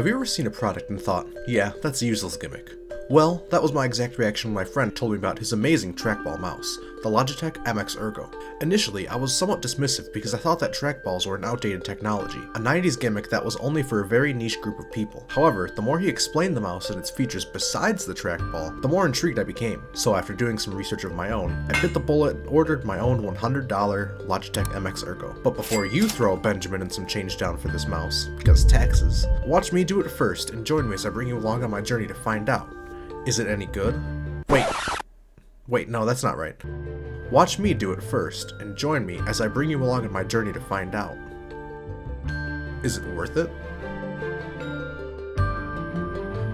Have you ever seen a product and thought, yeah, that's a useless gimmick? Well, that was my exact reaction when my friend told me about his amazing trackball mouse, the Logitech MX Ergo. Initially, I was somewhat dismissive because I thought that trackballs were an outdated technology, a 90s gimmick that was only for a very niche group of people. However, the more he explained the mouse and its features besides the trackball, the more intrigued I became. So after doing some research of my own, I bit the bullet and ordered my own $100 Logitech MX Ergo. But before you throw a Benjamin and some change down for this mouse, because taxes, watch me do it first and join me as I bring you along on my journey to find out. Is it any good? Wait, no, that's not right. Watch me do it first, and join me as I bring you along on my journey to find out. Is it worth it?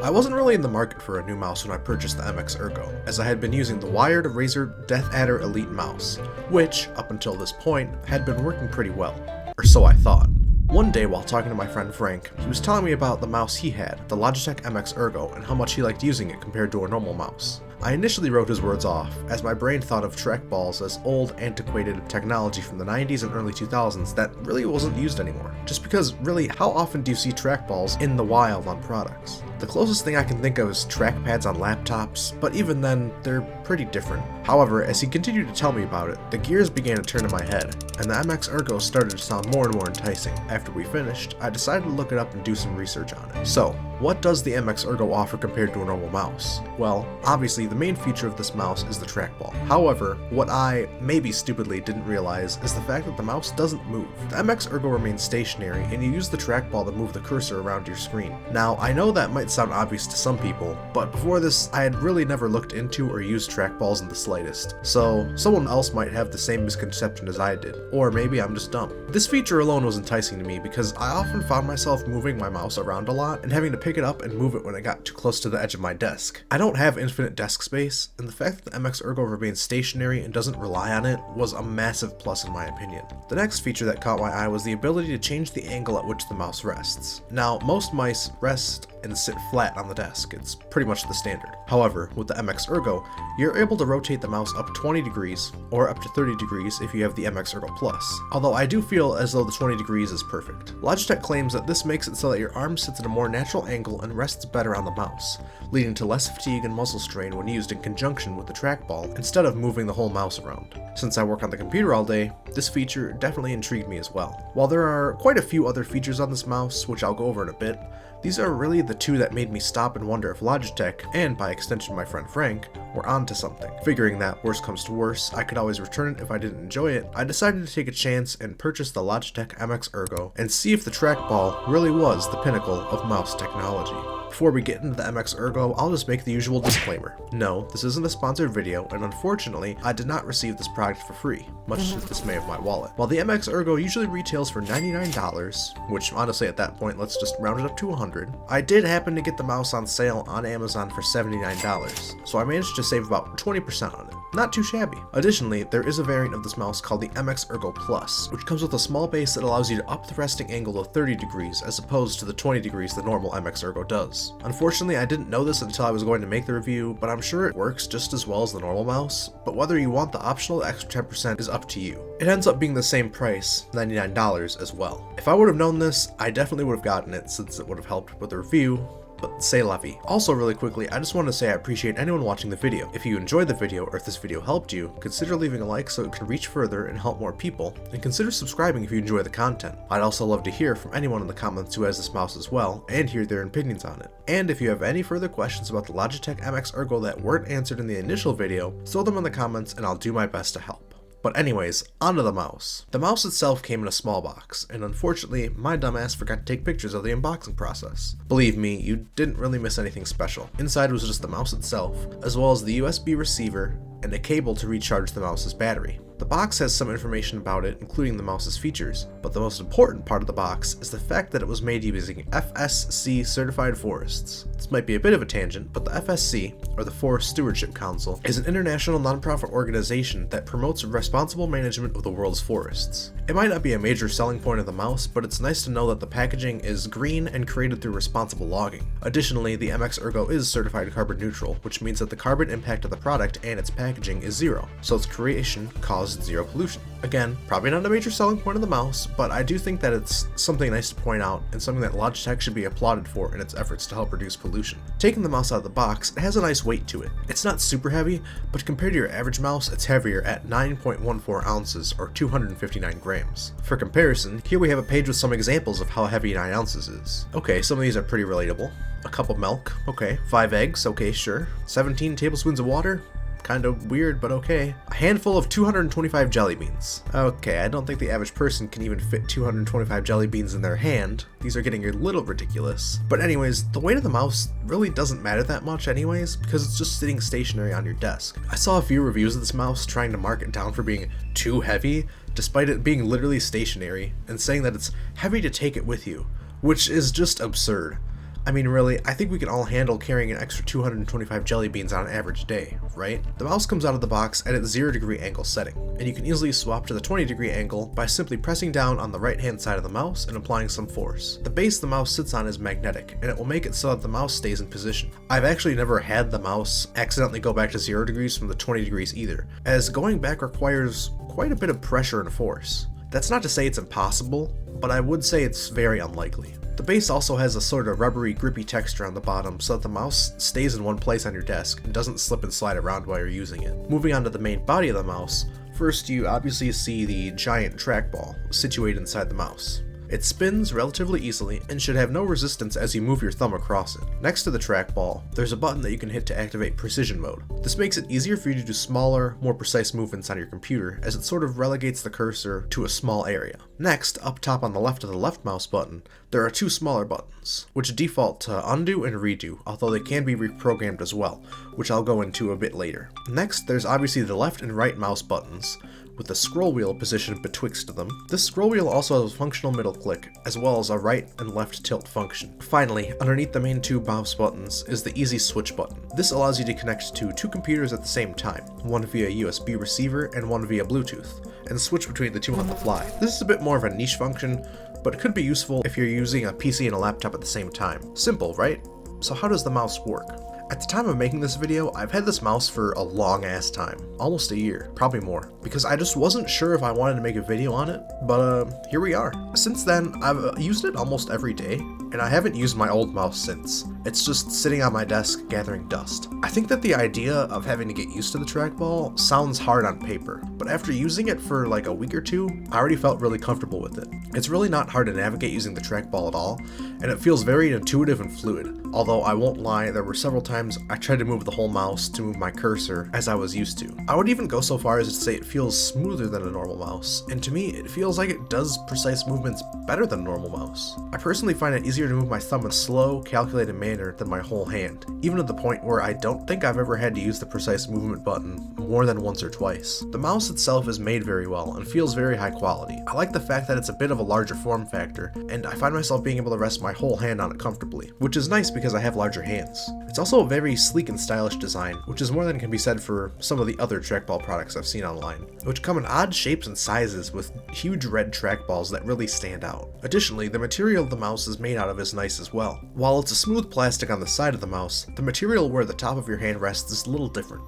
I wasn't really in the market for a new mouse when I purchased the MX Ergo, as I had been using the wired Razer Death Adder Elite mouse, which, up until this point, had been working pretty well. Or so I thought. One day while talking to my friend Frank, he was telling me about the mouse he had, the Logitech MX Ergo, and how much he liked using it compared to a normal mouse. I initially wrote his words off, as my brain thought of trackballs as old, antiquated technology from the 90s and early 2000s that really wasn't used anymore. Just because, really, how often do you see trackballs in the wild on products? The closest thing I can think of is trackpads on laptops, but even then, they're pretty different. However, as he continued to tell me about it, the gears began to turn in my head, and the MX Ergo started to sound more and more enticing. After we finished, I decided to look it up and do some research on it. So, what does the MX Ergo offer compared to a normal mouse? Well, obviously the main feature of this mouse is the trackball. However, what I, maybe stupidly, didn't realize is the fact that the mouse doesn't move. The MX Ergo remains stationary, and you use the trackball to move the cursor around your screen. Now, I know that might sound obvious to some people, but before this, I had really never looked into or used trackballs in the slightest. So, someone else might have the same misconception as I did, or maybe I'm just dumb. This feature alone was enticing to me because I often found myself moving my mouse around a lot and having to pick it up and move it when it got too close to the edge of my desk. I don't have infinite desk space, and the fact that the MX Ergo remains stationary and doesn't rely on it was a massive plus in my opinion. The next feature that caught my eye was the ability to change the angle at which the mouse rests. Now, most mice rest and sit flat on the desk. It's pretty much the standard. However, with the MX Ergo, you're able to rotate the mouse up 20 degrees, or up to 30 degrees if you have the MX Ergo Plus. Although I do feel as though the 20 degrees is perfect. Logitech claims that this makes it so that your arm sits at a more natural angle and rests better on the mouse, leading to less fatigue and muscle strain when used in conjunction with the trackball instead of moving the whole mouse around. Since I work on the computer all day, this feature definitely intrigued me as well. While there are quite a few other features on this mouse, which I'll go over in a bit, these are really the two that made me stop and wonder if Logitech, and by extension my friend Frank, were onto something. Figuring that, worst comes to worst, I could always return it if I didn't enjoy it, I decided to take a chance and purchase the Logitech MX Ergo and see if the trackball really was the pinnacle of mouse technology. Before we get into the MX Ergo, I'll just make the usual disclaimer. No, this isn't a sponsored video, and unfortunately, I did not receive this product for free, much to the dismay of my wallet. While the MX Ergo usually retails for $99, which honestly at that point, let's just round it up to $100, I did happen to get the mouse on sale on Amazon for $79, so I managed to save about 20% on it. Not too shabby. Additionally, there is a variant of this mouse called the MX Ergo Plus, which comes with a small base that allows you to up the resting angle to 30 degrees as opposed to the 20 degrees the normal MX Ergo does. Unfortunately, I didn't know this until I was going to make the review, but I'm sure it works just as well as the normal mouse, but whether you want the optional extra 10% is up to you. It ends up being the same price, $99 as well. If I would have known this, I definitely would have gotten it since it would have helped with the review, but c'est la vie. Also really quickly, I just wanted to say I appreciate anyone watching the video. If you enjoyed the video or if this video helped you, consider leaving a like so it can reach further and help more people, and consider subscribing if you enjoy the content. I'd also love to hear from anyone in the comments who has this mouse as well, and hear their opinions on it. And if you have any further questions about the Logitech MX Ergo that weren't answered in the initial video, throw them in the comments and I'll do my best to help. But anyways, onto the mouse. The mouse itself came in a small box, and unfortunately, my dumbass forgot to take pictures of the unboxing process. Believe me, you didn't really miss anything special. Inside was just the mouse itself, as well as the USB receiver and a cable to recharge the mouse's battery. The box has some information about it, including the mouse's features, but the most important part of the box is the fact that it was made using FSC certified forests. This might be a bit of a tangent, but the FSC, or the Forest Stewardship Council, is an international nonprofit organization that promotes responsible management of the world's forests. It might not be a major selling point of the mouse, but it's nice to know that the packaging is green and created through responsible logging. Additionally, the MX Ergo is certified carbon neutral, which means that the carbon impact of the product and its packaging is zero, so its creation caused caused zero pollution. Again, probably not a major selling point of the mouse, but I do think that it's something nice to point out and something that Logitech should be applauded for in its efforts to help reduce pollution. Taking the mouse out of the box, it has a nice weight to it. It's not super heavy, but compared to your average mouse, it's heavier at 9.14 ounces or 259 grams. For comparison, here we have a page with some examples of how heavy 9 ounces is. Okay, some of these are pretty relatable. A cup of milk, okay. 5 eggs, okay, sure. 17 tablespoons of water, kind of weird, but okay. A handful of 225 jelly beans. Okay, I don't think the average person can even fit 225 jelly beans in their hand. These are getting a little ridiculous. But anyways, the weight of the mouse really doesn't matter that much anyways, because it's just sitting stationary on your desk. I saw a few reviews of this mouse trying to mark it down for being too heavy, despite it being literally stationary, and saying that it's heavy to take it with you, which is just absurd. I mean, really, I think we can all handle carrying an extra 225 jelly beans on an average day, right? The mouse comes out of the box at its 0-degree angle setting, and you can easily swap to the 20-degree angle by simply pressing down on the right-hand side of the mouse and applying some force. The base the mouse sits on is magnetic, and it will make it so that the mouse stays in position. I've actually never had the mouse accidentally go back to 0 degrees from the 20 degrees either, as going back requires quite a bit of pressure and force. That's not to say it's impossible, but I would say it's very unlikely. The base also has a sort of rubbery, grippy texture on the bottom so that the mouse stays in one place on your desk and doesn't slip and slide around while you're using it. Moving on to the main body of the mouse, first you obviously see the giant trackball situated inside the mouse. It spins relatively easily and should have no resistance as you move your thumb across it. Next to the trackball, there's a button that you can hit to activate precision mode. This makes it easier for you to do smaller, more precise movements on your computer, as it sort of relegates the cursor to a small area. Next, up top on the left of the left mouse button, there are 2 smaller buttons, which default to undo and redo, although they can be reprogrammed as well, which I'll go into a bit later. Next, there's obviously the left and right mouse buttons, with the scroll wheel positioned betwixt them. This scroll wheel also has a functional middle click, as well as a right and left tilt function. Finally, underneath the main 2 mouse buttons is the easy switch button. This allows you to connect to 2 computers at the same time, one via USB receiver and one via Bluetooth, and switch between the 2 on the fly. This is a bit more of a niche function, but it could be useful if you're using a PC and a laptop at the same time. Simple, right? So how does the mouse work? At the time of making this video, I've had this mouse for a long ass time, almost a year, probably more, because I just wasn't sure if I wanted to make a video on it, but here we are. Since then, I've used it almost every day, and I haven't used my old mouse since. It's just sitting on my desk gathering dust. I think that the idea of having to get used to the trackball sounds hard on paper, but after using it for like a week or 2, I already felt really comfortable with it. It's really not hard to navigate using the trackball at all, and it feels very intuitive and fluid. Although I won't lie, there were several times I tried to move the whole mouse to move my cursor as I was used to. I would even go so far as to say it feels smoother than a normal mouse, and to me it feels like it does precise movements better than a normal mouse. I personally find it easier to move my thumb in a slow, calculated manner than my whole hand, even to the point where I don't think I've ever had to use the precise movement button more than once or twice. The mouse itself is made very well and feels very high quality. I like the fact that it's a bit of a larger form factor, and I find myself being able to rest my whole hand on it comfortably, which is nice because I have larger hands. It's also a very sleek and stylish design, which is more than can be said for some of the other trackball products I've seen online, which come in odd shapes and sizes with huge red trackballs that really stand out. Additionally, the material the mouse is made out of is nice as well. While it's a smooth plastic on the side of the mouse, the material where the top of your hand rests is a little different.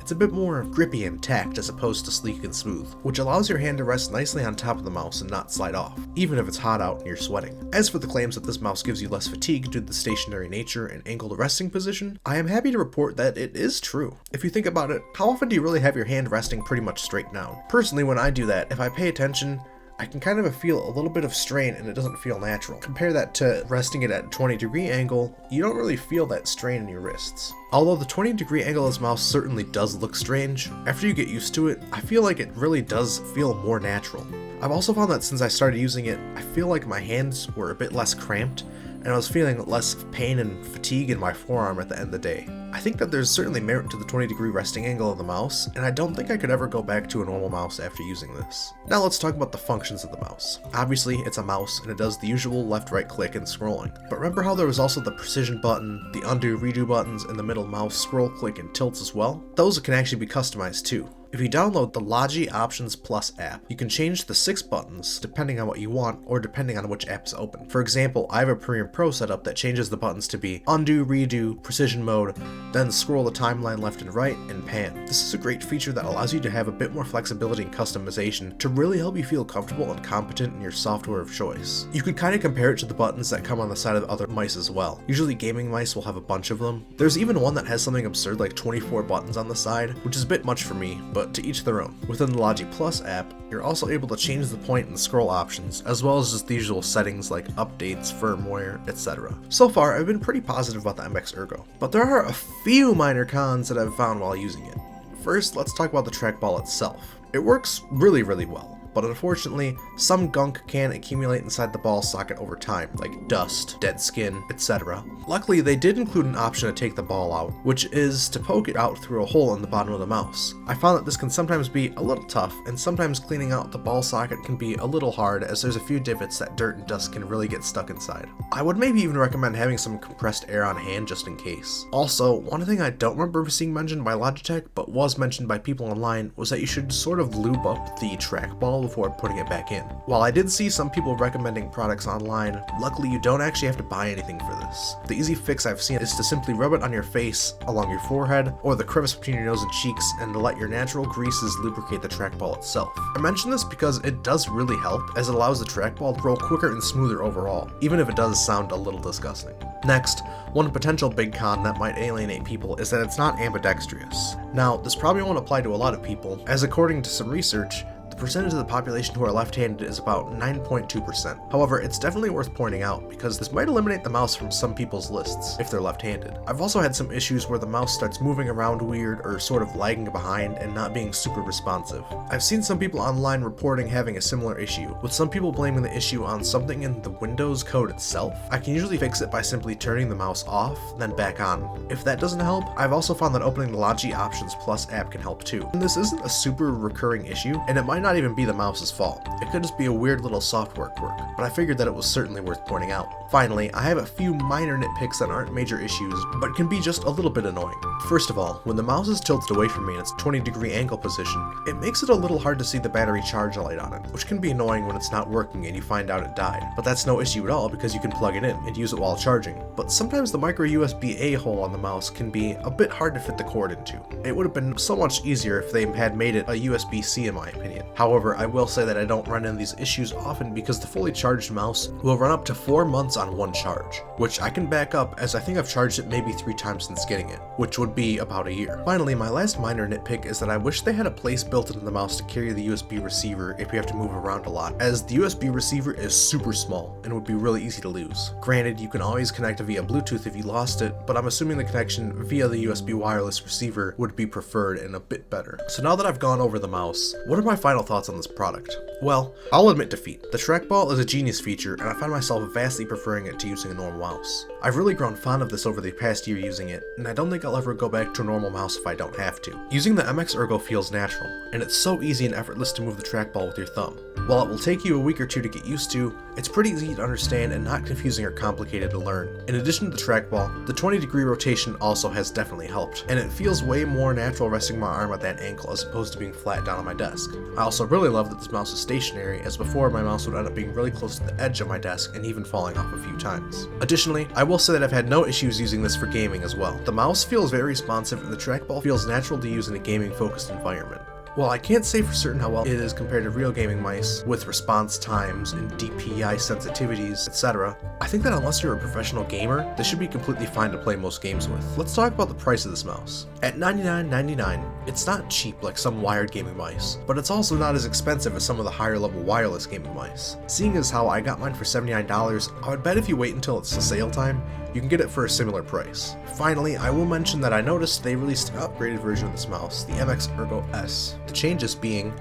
It's a bit more grippy and tacked as opposed to sleek and smooth, which allows your hand to rest nicely on top of the mouse and not slide off, even if it's hot out and you're sweating. As for the claims that this mouse gives you less fatigue due to the stationary nature and angled resting position, I am happy to report that it is true. If you think about it, how often do you really have your hand resting pretty much straight down? Personally, when I do that, if I pay attention, I can kind of feel a little bit of strain and it doesn't feel natural. Compare that to resting it at a 20-degree angle, you don't really feel that strain in your wrists. Although the 20-degree angle of this mouse certainly does look strange, after you get used to it, I feel like it really does feel more natural. I've also found that since I started using it, I feel like my hands were a bit less cramped, and I was feeling less pain and fatigue in my forearm at the end of the day. I think that there's certainly merit to the 20-degree resting angle of the mouse, and I don't think I could ever go back to a normal mouse after using this. Now let's talk about the functions of the mouse. Obviously, it's a mouse, and it does the usual left-right click and scrolling. But remember how there was also the precision button, the undo-redo buttons, and the middle mouse scroll click and tilts as well? Those can actually be customized too. If you download the Logi Options Plus app, you can change the 6 buttons depending on what you want or depending on which app is open. For example, I have a Premiere Pro setup that changes the buttons to be undo, redo, precision mode, then scroll the timeline left and right, and pan. This is a great feature that allows you to have a bit more flexibility and customization to really help you feel comfortable and competent in your software of choice. You could kind of compare it to the buttons that come on the side of other mice as well. Usually gaming mice will have a bunch of them. There's even one that has something absurd like 24 buttons on the side, which is a bit much for me, but to each their own. Within the Logi Plus app, you're also able to change the point and scroll options, as well as just the usual settings like updates, firmware, etc. So far, I've been pretty positive about the MX Ergo, but there are a few minor cons that I've found while using it. First, let's talk about the trackball itself. It works really well, but unfortunately, some gunk can accumulate inside the ball socket over time, like dust, dead skin, etc. Luckily, they did include an option to take the ball out, which is to poke it out through a hole in the bottom of the mouse. I found that this can sometimes be a little tough, and sometimes cleaning out the ball socket can be a little hard, as there's a few divots that dirt and dust can really get stuck inside. I would maybe even recommend having some compressed air on hand just in case. Also, one thing I don't remember seeing mentioned by Logitech, but was mentioned by people online, was that you should sort of lube up the trackball before putting it back in. While I did see some people recommending products online, luckily you don't actually have to buy anything for this. The easy fix I've seen is to simply rub it on your face, along your forehead, or the crevice between your nose and cheeks, and to let your natural greases lubricate the trackball itself. I mention this because it does really help, as it allows the trackball to roll quicker and smoother overall, even if it does sound a little disgusting. Next, one potential big con that might alienate people is that it's not ambidextrous. Now, this probably won't apply to a lot of people, as according to some research, the percentage of the population who are left-handed is about 9.2%. However, it's definitely worth pointing out because this might eliminate the mouse from some people's lists if they're left-handed. I've also had some issues where the mouse starts moving around weird or sort of lagging behind and not being super responsive. I've seen some people online reporting having a similar issue, with some people blaming the issue on something in the Windows code itself. I can usually fix it by simply turning the mouse off, then back on. If that doesn't help, I've also found that opening the Logi Options Plus app can help too. And this isn't a super recurring issue, and it might not even be the mouse's fault. It could just be a weird little software quirk, but I figured that it was certainly worth pointing out. Finally, I have a few minor nitpicks that aren't major issues, but can be just a little bit annoying. First of all, when the mouse is tilted away from me in its 20-degree angle position, it makes it a little hard to see the battery charge light on it, which can be annoying when it's not working and you find out it died. But that's no issue at all because you can plug it in and use it while charging. But sometimes the micro USB-A hole on the mouse can be a bit hard to fit the cord into. It would have been so much easier if they had made it a USB-C in my opinion. However, I will say that I don't run into these issues often because the fully charged mouse will run up to 4 months on one charge, which I can back up as I think I've charged it maybe 3 times since getting it, which would be about a year. Finally, my last minor nitpick is that I wish they had a place built into the mouse to carry the USB receiver if you have to move around a lot, as the USB receiver is super small and would be really easy to lose. Granted, you can always connect via Bluetooth if you lost it, but I'm assuming the connection via the USB wireless receiver would be preferred and a bit better. So now that I've gone over the mouse, what are my final thoughts on this product? Well, I'll admit defeat. The trackball is a genius feature, and I find myself vastly preferring it to using a normal mouse. I've really grown fond of this over the past year using it, and I don't think I'll ever go back to a normal mouse if I don't have to. Using the MX Ergo feels natural, and it's so easy and effortless to move the trackball with your thumb. While it will take you a week or two to get used to, it's pretty easy to understand and not confusing or complicated to learn. In addition to the trackball, the 20-degree rotation also has definitely helped, and it feels way more natural resting my arm at that ankle as opposed to being flat down on my desk. I also really love that this mouse is stationary, as before my mouse would end up being really close to the edge of my desk and even falling off a few times. Additionally, I will say that I've had no issues using this for gaming as well. The mouse feels very responsive and the trackball feels natural to use in a gaming-focused environment. While I can't say for certain how well it is compared to real gaming mice, with response times and DPI sensitivities, etc., I think that unless you're a professional gamer, this should be completely fine to play most games with. Let's talk about the price of this mouse. At $99.99, it's not cheap like some wired gaming mice, but it's also not as expensive as some of the higher level wireless gaming mice. Seeing as how I got mine for $79, I would bet if you wait until it's the sale time, you can get it for a similar price. Finally, I will mention that I noticed they released an upgraded version of this mouse, the MX Ergo S. The changes being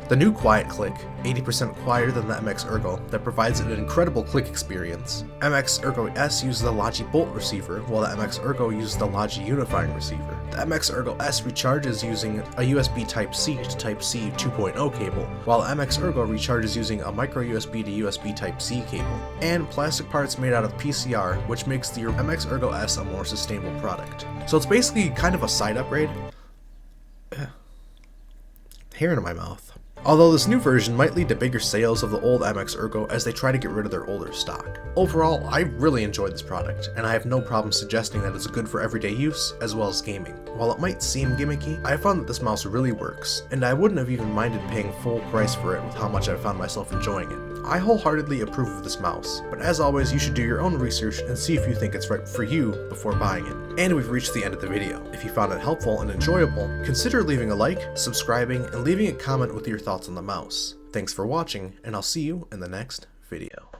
the new quiet click, 80% quieter than the MX Ergo, that provides an incredible click experience. MX Ergo S uses the Logi Bolt receiver, while the MX Ergo uses the Logi unifying receiver. The MX Ergo S recharges using a USB Type-C to Type-C 2.0 cable, while MX Ergo recharges using a micro USB to USB Type-C cable, and plastic parts made out of PCR, which makes the MX Ergo S a more sustainable product. So it's basically kind of a side upgrade. hair in my mouth. Although this new version might lead to bigger sales of the old MX Ergo as they try to get rid of their older stock. Overall, I really enjoyed this product, and I have no problem suggesting that it's good for everyday use as well as gaming. While it might seem gimmicky, I found that this mouse really works, and I wouldn't have even minded paying full price for it with how much I found myself enjoying it. I wholeheartedly approve of this mouse, but as always, you should do your own research and see if you think it's right for you before buying it. And we've reached the end of the video. If you found it helpful and enjoyable, consider leaving a like, subscribing, and leaving a comment with your thoughts on the mouse. Thanks for watching, and I'll see you in the next video.